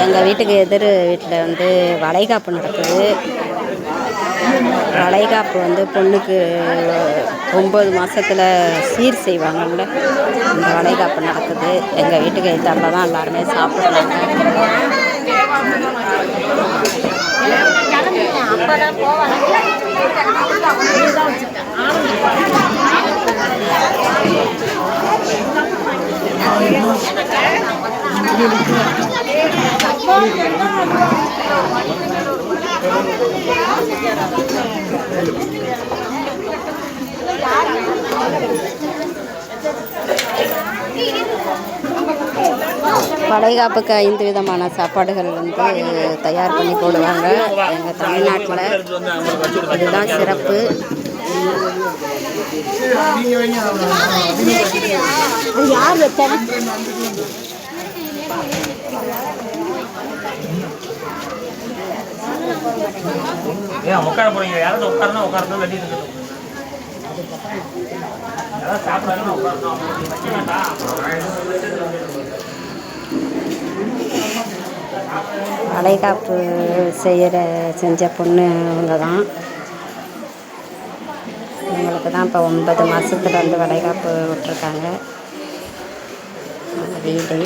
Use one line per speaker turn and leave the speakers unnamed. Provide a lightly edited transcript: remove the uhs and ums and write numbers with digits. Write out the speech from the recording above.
எங்கள் வீட்டுக்கு எதிர் வீட்டில் வந்து வளைகாப்பு நடக்குது. வளைகாப்பு வந்து பொண்ணுக்கு 9 மாதத்தில் சீர் செய்வாங்கள்ல, அந்த வளைகாப்பு நடக்குது. எங்கள் வீட்டுக்கு எதிர்த்தாப்புல தான் எல்லாருமே சாப்பிட்றாங்க. வளைகாப்புக்கு 5 விதமான சாப்பாடுகள் வந்து தயார் பண்ணி போடுவாங்க எங்கள் தமிழ்நாட்டில். இதுதான் சிறப்பு. யார் வச்சாங்க?
உட்கார போறீங்க, யாராவது உட்காரணும் உட்காரணும் வெட்டி சாப்பிடாதுன்னா உட்காரணும் வைக்க வேண்டாம்.
வளைகாப்பு செஞ்ச பொண்ணு அவங்க தான். இவங்களுக்கு தான் இப்போ 9 மாதத்துல வந்து வளைகாப்பு விட்டுருக்காங்க. வீடு